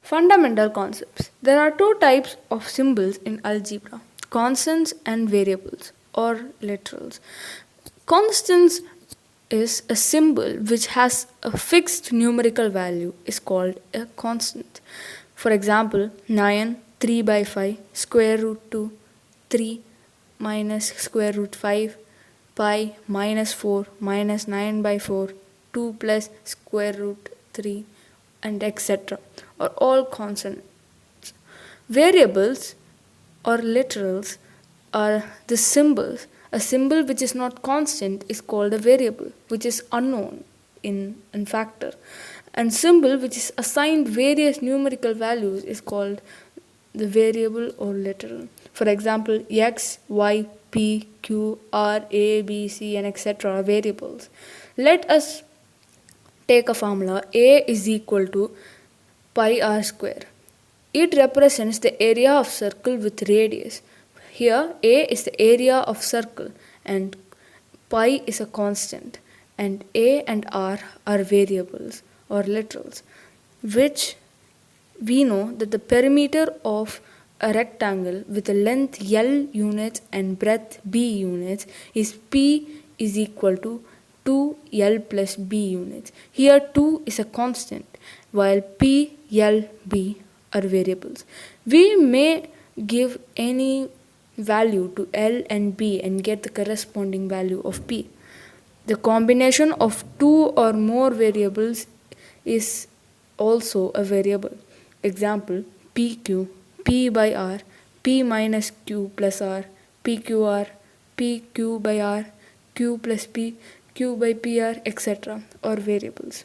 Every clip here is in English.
Fundamental concepts. There are two types of symbols in algebra: constants and variables or literals. Constants is a symbol which has a fixed numerical value is called a constant. For example, 9, 3 by 5, square root 2, 3 minus square root 5, pi minus 4 minus 9 by 4, 2 plus square root 3, and etc. are all constants. Variables or literals are the symbols. A symbol which is not constant is called a variable, which is unknown in factor. And symbol which is assigned various numerical values is called the variable or literal. For example, x, y, p, q, r, a, b, c, and etc. are variables. Let us take a formula. A is equal to pi r square. It represents the area of circle with radius. Here A is the area of circle and pi is a constant, and A and R are variables or literals, which we know that the perimeter of a rectangle with a length L units and breadth B units is P is equal to 2L plus B units. Here 2 is a constant while P, L, B are variables. We may give any value to L and B and get the corresponding value of P. The combination of two or more variables is also a variable. Example, PQ, P by R, P minus Q plus R, PQR, PQ by R, Q plus P, Q by PR, etc. are variables.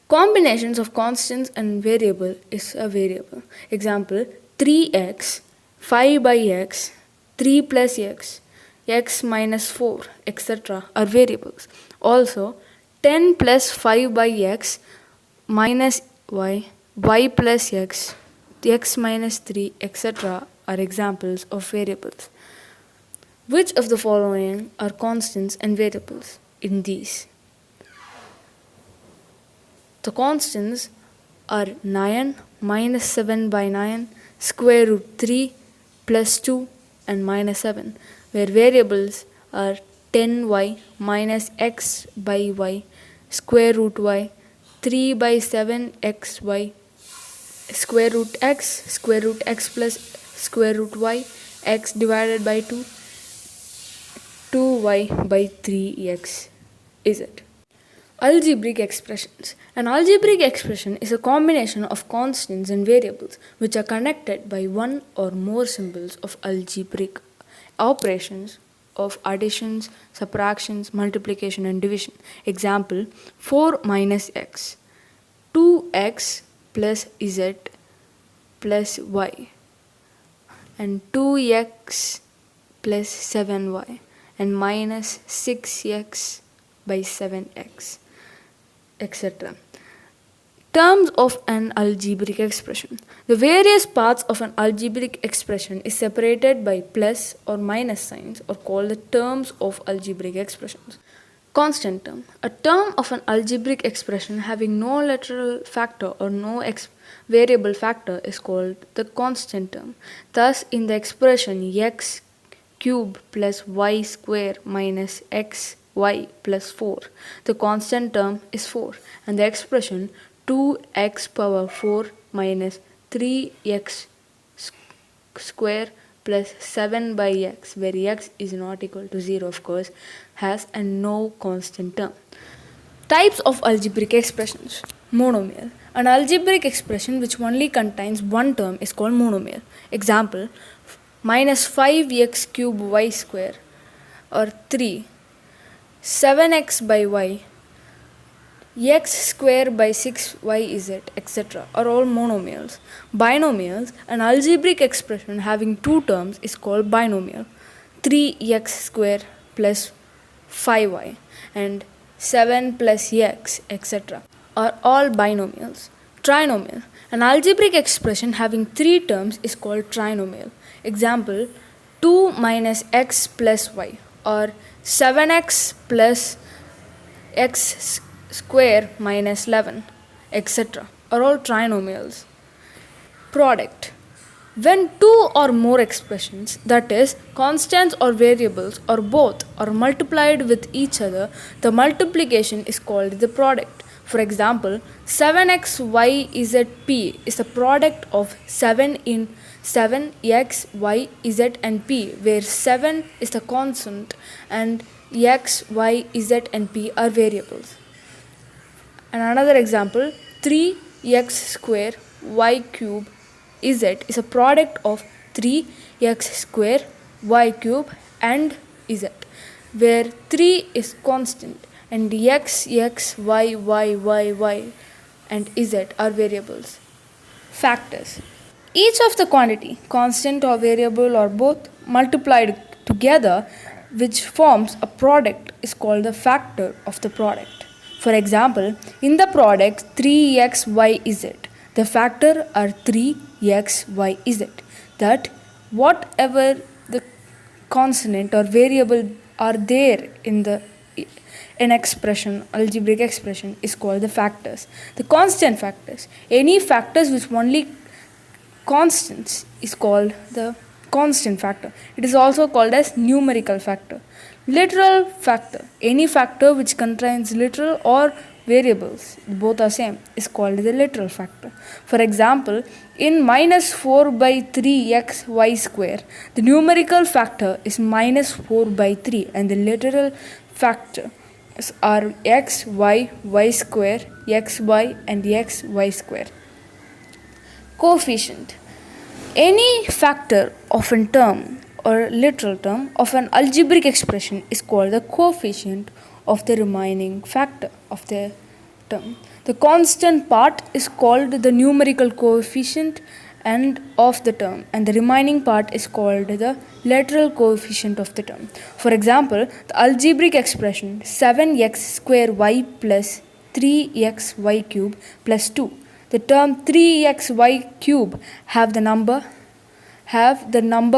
Combinations of constants and variable is a variable. Example, 3x, 5 by x, 3 plus x, x minus 4, etc. are variables. Also, 10 plus 5 by x minus y, y plus x, x minus 3, etc. are examples of variables. Which of the following are constants and variables in these? The constants are 9 minus 7 by 9, square root 3 plus 2 and minus 7, where variables are 10y minus x by y, square root y, 3 by 7 xy, square root x plus square root y, x divided by 2, 2y by 3x is it. Algebraic expressions. An algebraic expression is a combination of constants and variables which are connected by one or more symbols of algebraic operations of additions, subtractions, multiplication, and division. Example, 4 minus x, 2x plus z plus y, and 2x plus 7y, and minus 6x by 7x, etc. Terms of an algebraic expression. The various parts of an algebraic expression is separated by plus or minus signs or called the terms of algebraic expressions. Constant term. A term of an algebraic expression having no literal factor or no variable factor is called the constant term. Thus, in the expression x cube plus y square minus x y plus 4, the constant term is 4, and the expression 2x power 4 minus 3x square plus 7 by x, where x is not equal to 0 of course, has a no constant term. Types of algebraic expressions. Monomial. An algebraic expression which only contains one term is called monomial. Example, minus 5x cube y square, or 3, 7x by y, x square by 6yz, etc. are all monomials. Binomials. An algebraic expression having two terms is called binomial. 3x square plus 5y and 7 plus x, etc. are all binomials. Trinomial. An algebraic expression having three terms is called trinomial. Example, 2 minus x plus y, or 7x plus x square minus 11, etc. are all trinomials. Product. When two or more expressions, that is, constants or variables or both, are multiplied with each other, the multiplication is called the product. For example, 7xyzp is the product of 7x, y, z, and p, where 7 is the constant and x, y, z, and p are variables. And another example, 3x square y cube z is a product of 3x square y cube and z, where 3 is constant and x, y, and z are variables. Factors. Each of the quantity, constant or variable or both, multiplied together, which forms a product, is called the factor of the product. For example, in the product 3xyz, the factor are 3xyz. That whatever the consonant or variable are there in an expression, algebraic expression, is called the factors. The constant factors. Any factors which only constants is called the constant factor. It is also called as numerical factor. Literal factor. Any factor which contains literal or variables, both are same, is called the literal factor. For example, in minus 4 by 3xy square, the numerical factor is minus 4 by 3 and the literal factor are x, y, y square, xy and xy square. Coefficient. Any factor of a term or literal term of an algebraic expression is called the coefficient of the remaining factor of the term. The constant part is called the numerical coefficient and of the term, and the remaining part is called the literal coefficient of the term. For example, the algebraic expression 7x square y plus 3xy cube plus 2. The term 3xy cube have the number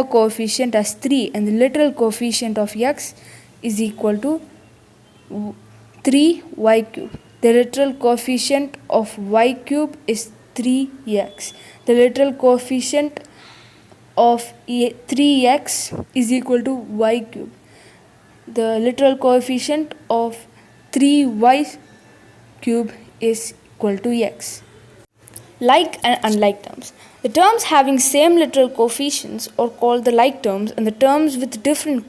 coefficient as 3 and the literal coefficient of x is equal to 3y cube. The literal coefficient of y cube is 3x. The literal coefficient of 3x is equal to y cube. The literal coefficient of 3y cube is equal to x. Like and unlike terms. The terms having same literal coefficients are called the like terms, and the terms with different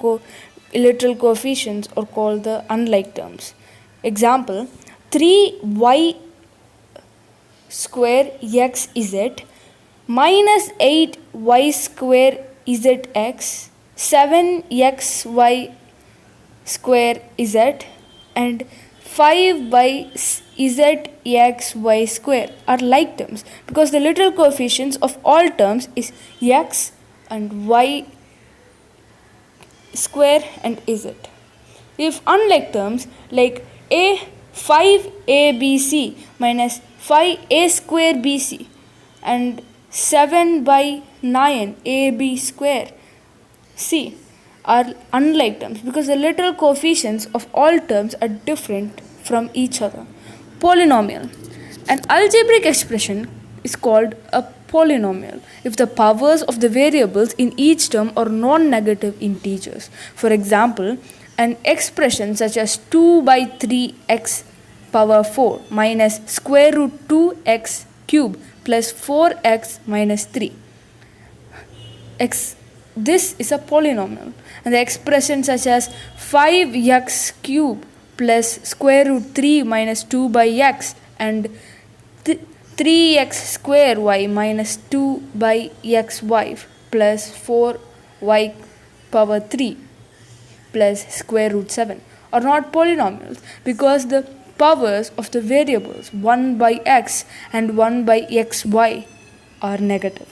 literal coefficients are called the unlike terms. Example, 3y square xz minus 8y square zx, 7xy square z, and 5 by zxy square are like terms because the literal coefficients of all terms is x and y square and z. If unlike terms like 5abc minus 5a square bc and 7 by 9ab square c are unlike terms because the literal coefficients of all terms are different from each other. Polynomial. An algebraic expression is called a polynomial if the powers of the variables in each term are non-negative integers. For example, an expression such as 2 by 3x power 4 minus square root 2x cube plus 4x minus 3. This is a polynomial. And the expression such as 5x cube plus square root 3 minus 2 by x and 3x square y minus 2 by xy plus 4y power 3 plus square root 7 are not polynomials because the powers of the variables 1 by x and 1 by xy are negative.